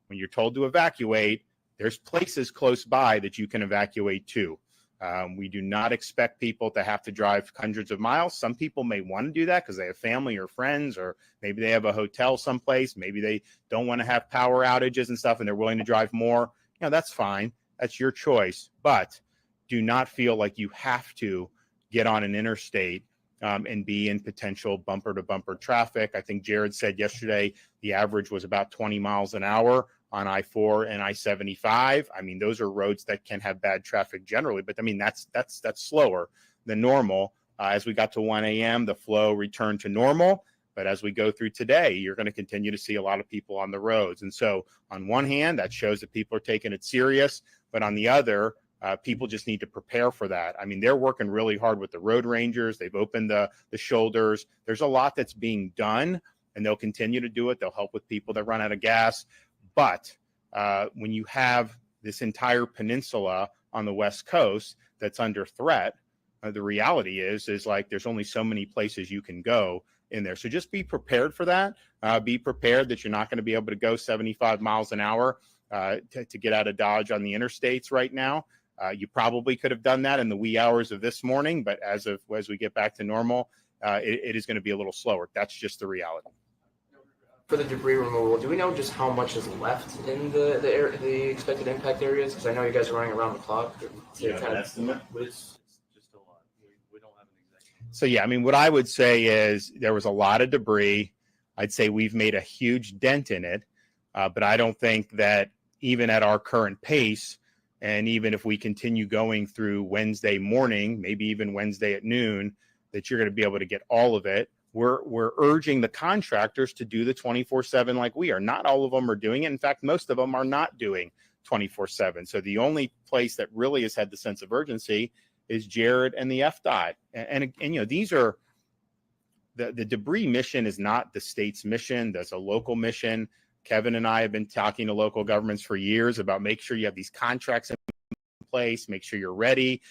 when you're told to evacuate, there's places close by that you can evacuate to. We do not expect people to have to drive hundreds of miles. Some people may want to do that because they have family or friends, or maybe they have a hotel someplace. Maybe they don't want to have power outages and stuff, and they're willing to drive more. That's fine. That's your choice. But do not feel like you have to get on an interstate and be in potential bumper-to-bumper traffic. I think Jared said yesterday the average was about 20 miles an hour on I-4 and I-75. I mean, those are roads that can have bad traffic generally, but I mean, that's slower than normal. As we got to 1 a.m., the flow returned to normal. But as we go through today, you're going to continue to see a lot of people on the roads. And so on one hand, that shows that people are taking it serious. But on the other, people just need to prepare for that. I mean, they're working really hard with the road rangers. They've opened the shoulders. There's a lot that's being done, and they'll continue to do it. They'll help with people that run out of gas. But when you have this entire peninsula on the West Coast that's under threat, the reality is like there's only so many places you can go in there. So just be prepared for that. Be prepared that you're not going to be able to go 75 miles an hour to get out of Dodge on the interstates right now. You probably could have done that in the wee hours of this morning, but as we get back to normal, it is going to be a little slower. That's just the reality. For the debris removal, do we know just how much is left in the expected impact areas? Because I know you guys are running around the clock. It's just a lot. We don't have an exact. So yeah, I mean, what I would say is there was a lot of debris. I'd say we've made a huge dent in it, but I don't think that even at our current pace, and even if we continue going through Wednesday morning, maybe even Wednesday at noon, that you're going to be able to get all of it. we're urging the contractors to do the 24/7 like we are. Not all of them are doing it. In fact, most of them are not doing 24/7. So the only place that really has had the sense of urgency is Jared and the FDOT. And you know, these are the debris mission is not the state's mission. That's a local mission. Kevin and I have been talking to local governments for years about make sure you have these contracts in place, make sure you're ready,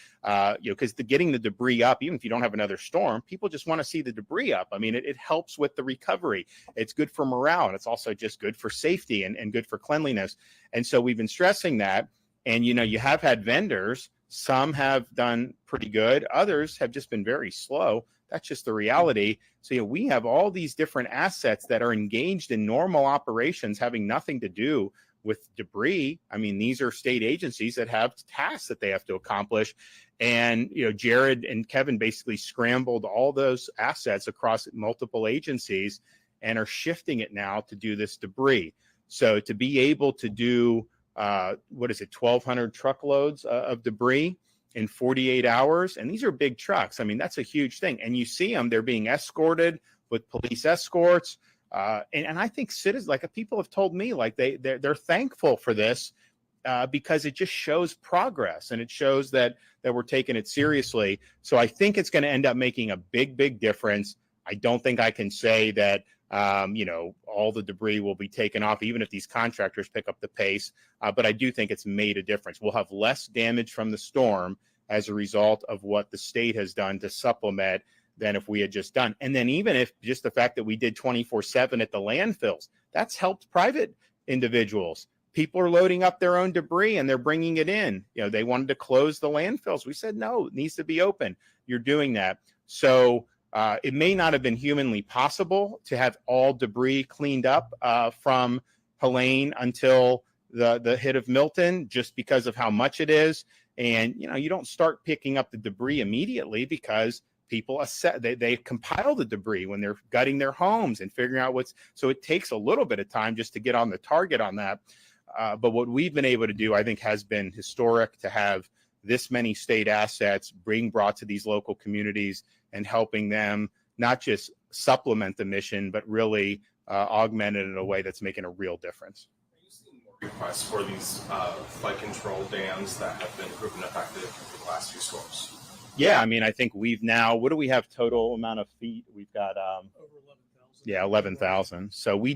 because getting the debris up, even if you don't have another storm, people just want to see the debris up. I mean, it helps with the recovery. It's good for morale, and it's also just good for safety and good for cleanliness. And so we've been stressing that. And, you know, you have had vendors, some have done pretty good, others have just been very slow. That's just the reality. So, you know, we have all these different assets that are engaged in normal operations having nothing to do with debris. I mean, these are state agencies that have tasks that they have to accomplish. And, you know, Jared and Kevin basically scrambled all those assets across multiple agencies and are shifting it now to do this debris. So to be able to do, 1,200 truckloads of debris in 48 hours. And these are big trucks. I mean, that's a huge thing. And you see them, they're being escorted with police escorts. And I think citizens, like people have told me, like they're thankful for this because it just shows progress and it shows that we're taking it seriously. So I think it's going to end up making a big difference. I don't think I can say that all the debris will be taken off, even if these contractors pick up the pace. But I do think it's made a difference. We'll have less damage from the storm as a result of what the state has done to supplement than if we had just done. And then even if just the fact that we did 24/7 at the landfills, that's helped private individuals. People are loading up their own debris and they're bringing it in. You know, they wanted to close the landfills. We said, no, it needs to be open. You're doing that. So it may not have been humanly possible to have all debris cleaned up from Helene until the hit of Milton, just because of how much it is. And, you know, you don't start picking up the debris immediately because people they compile the debris when they're gutting their homes and figuring out so it takes a little bit of time just to get on the target on that. But what we've been able to do, I think, has been historic to have this many state assets being brought to these local communities and helping them not just supplement the mission, but really augment it in a way that's making a real difference. Are you seeing more requests for these flood control dams that have been proven effective in the last few storms? Yeah, I mean, I think we've now, what do we have total amount of feet? We've got, Over 11,000. yeah, 11,000. So we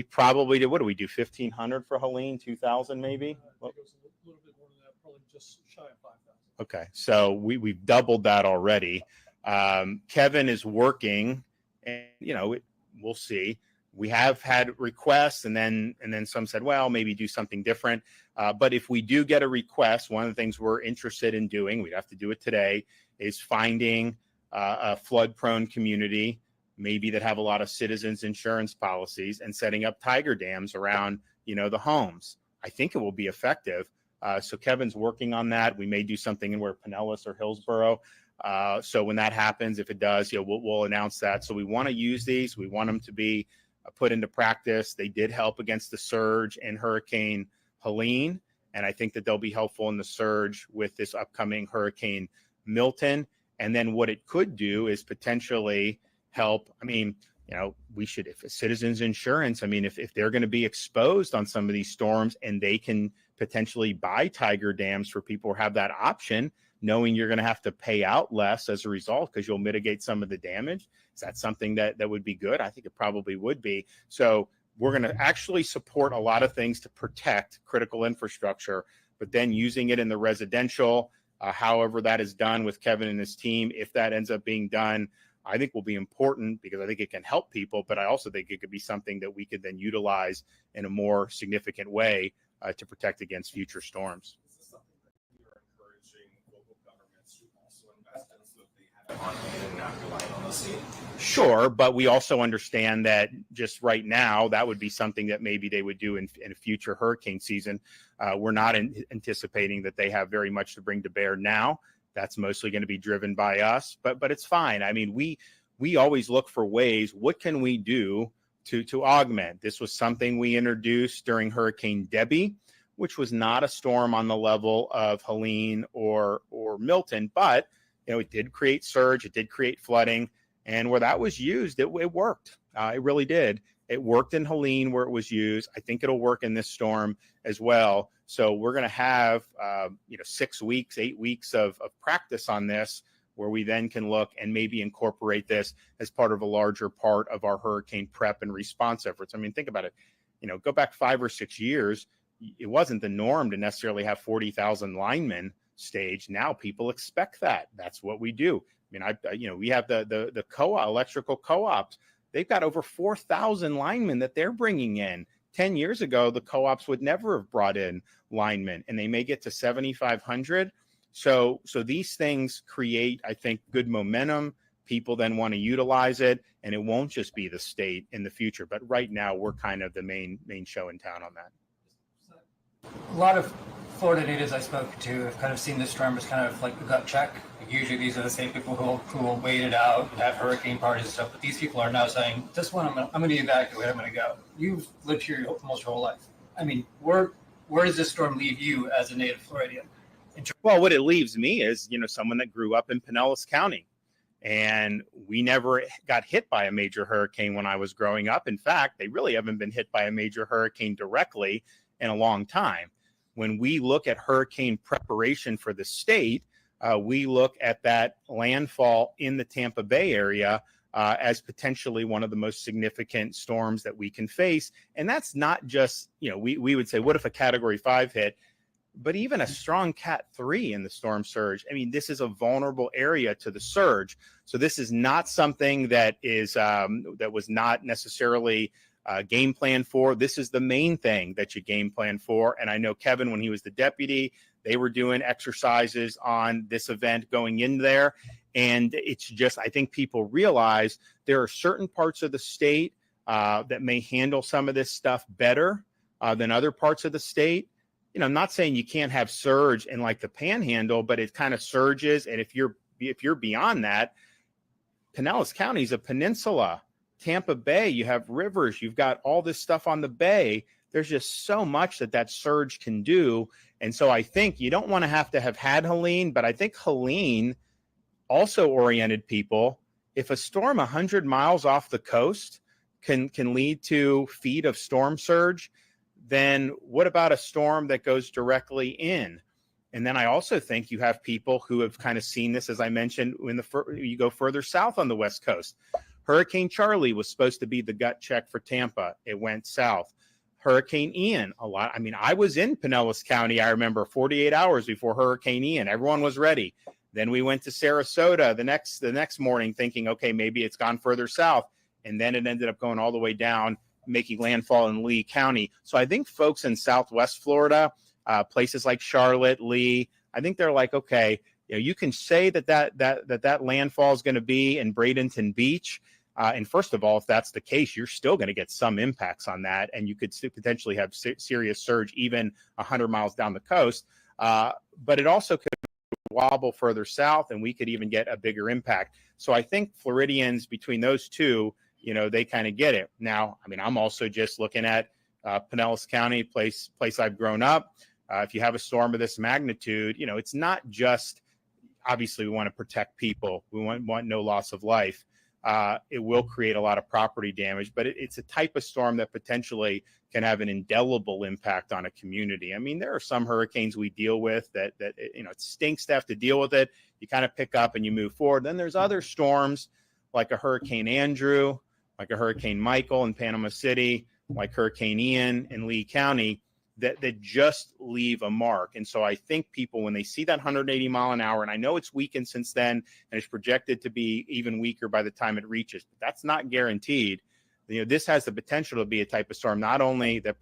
probably did, what do we do? 1,500 for Helene, 2,000 maybe? I think it was a little bit more than that, probably just shy of 5,000. Okay, so we've doubled that already. Kevin is working, and we'll see. We have had requests, and then some said, well, maybe do something different. But if we do get a request, one of the things we're interested in doing, we'd have to do it today, is finding a flood-prone community, maybe that have a lot of citizens insurance policies, and setting up tiger dams around, the homes. I think it will be effective. So Kevin's working on that. We may do something in where Pinellas or Hillsborough. So when that happens, if it does, we'll announce that. So we want to use these. We want them to be put into practice. They did help against the surge in Hurricane Helene, and I think that they'll be helpful in the surge with this upcoming Hurricane Milton. And then what it could do is potentially help. I mean, we should, if citizens insurance, I mean, if they're going to be exposed on some of these storms and they can potentially buy tiger dams for people who have that option, knowing you're going to have to pay out less as a result because you'll mitigate some of the damage. Is that something that would be good? I think it probably would be. So we're going to actually support a lot of things to protect critical infrastructure, but then using it in the residential, however that is done with Kevin and his team, if that ends up being done, I think will be important because I think it can help people, but I also think it could be something that we could then utilize in a more significant way to protect against future storms. Is this something that you're encouraging local governments to also invest in so that they have it on hand and not relying on the state? Sure, but we also understand that just right now, that would be something that maybe they would do in a future hurricane season. We're not anticipating that they have very much to bring to bear now. That's mostly going to be driven by us, but it's fine. I mean, we always look for ways. What can we do to augment? This was something we introduced during Hurricane Debbie, which was not a storm on the level of Helene or Milton, but it did create surge, it did create flooding, And where that was used, it worked. It really did. It worked in Helene where it was used. I think it'll work in this storm as well. So we're going to have, 6 weeks, 8 weeks of practice on this, where we then can look and maybe incorporate this as part of a larger part of our hurricane prep and response efforts. I mean, think about it. Go back 5 or 6 years. It wasn't the norm to necessarily have 40,000 linemen staged. Now people expect that. That's what we do. I mean, we have the electrical co-ops. They've got over 4,000 linemen that they're bringing in. 10 years ago, the co-ops would never have brought in linemen, and they may get to 7,500. So these things create, I think, good momentum. People then want to utilize it, and it won't just be the state in the future. But right now, we're kind of the main show in town on that. A lot of Florida natives I spoke to have kind of seen this storm as kind of like a gut check. Usually these are the same people who will wait it out and have hurricane parties and stuff, but these people are now saying, this one, I'm going to evacuate, I'm going to go. You've lived here almost your whole life. I mean, where does this storm leave you as a native Floridian? Well, what it leaves me is, someone that grew up in Pinellas County, and we never got hit by a major hurricane when I was growing up. In fact, they really haven't been hit by a major hurricane directly in a long time. When we look at hurricane preparation for the state, we look at that landfall in the Tampa Bay area as potentially one of the most significant storms that we can face. And that's not just, we would say, what if a Category 5 hit? But even a strong Cat 3 in the storm surge, I mean, this is a vulnerable area to the surge. So this is not something that is that was not necessarily game plan for. This is the main thing that you game plan for. And I know Kevin, when he was the deputy, they were doing exercises on this event going in there. And it's just, I think people realize there are certain parts of the state that may handle some of this stuff better than other parts of the state. I'm not saying you can't have surge in like the Panhandle, but it kind of surges. And if you're beyond that, Pinellas County is a peninsula. Tampa Bay, you have rivers, you've got all this stuff on the bay. There's just so much that surge can do. And so I think you don't want to have had Helene, but I think Helene also oriented people. If a storm 100 miles off the coast can lead to feet of storm surge, then what about a storm that goes directly in? And then I also think you have people who have kind of seen this, as I mentioned, when you go further south on the West Coast. Hurricane Charlie was supposed to be the gut check for Tampa. It went south. Hurricane Ian, I was in Pinellas County, I remember 48 hours before Hurricane Ian. Everyone was ready. Then we went to Sarasota the next morning thinking, okay, maybe it's gone further south. And then it ended up going all the way down, making landfall in Lee County. So I think folks in Southwest Florida, places like Charlotte, Lee, I think they're like, okay, you can say that landfall is going to be in Bradenton Beach. And first of all, if that's the case, you're still going to get some impacts on that. And you could potentially have serious surge even 100 miles down the coast. But it also could wobble further south, and we could even get a bigger impact. So I think Floridians, between those two, they kind of get it. Now, I'm also just looking at Pinellas County, place I've grown up. If you have a storm of this magnitude, it's not just, obviously we want to protect people. We want no loss of life. It will create a lot of property damage, but it's a type of storm that potentially can have an indelible impact on a community. There are some hurricanes we deal with that it stinks to have to deal with it. You kind of pick up and you move forward. Then there's other storms like a Hurricane Andrew, like a Hurricane Michael in Panama City, like Hurricane Ian in Lee County, that just leave a mark. And so I think people, when they see that 180 mile an hour, and I know it's weakened since then, and it's projected to be even weaker by the time it reaches, but that's not guaranteed. This has the potential to be a type of storm, not only that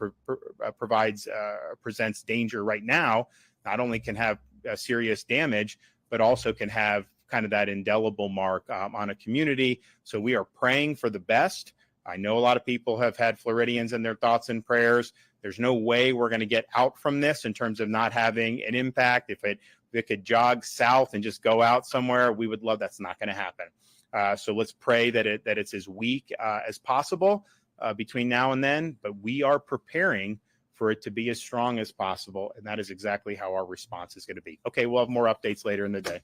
presents danger right now, not only can have serious damage, but also can have kind of that indelible mark on a community. So we are praying for the best. I know a lot of people have had Floridians in their thoughts and prayers. There's no way we're going to get out from this in terms of not having an impact. If it could jog south and just go out somewhere, we would love. That's not going to happen. So let's pray that it's as weak as possible between now and then. But we are preparing for it to be as strong as possible, and that is exactly how our response is going to be. Okay, we'll have more updates later in the day.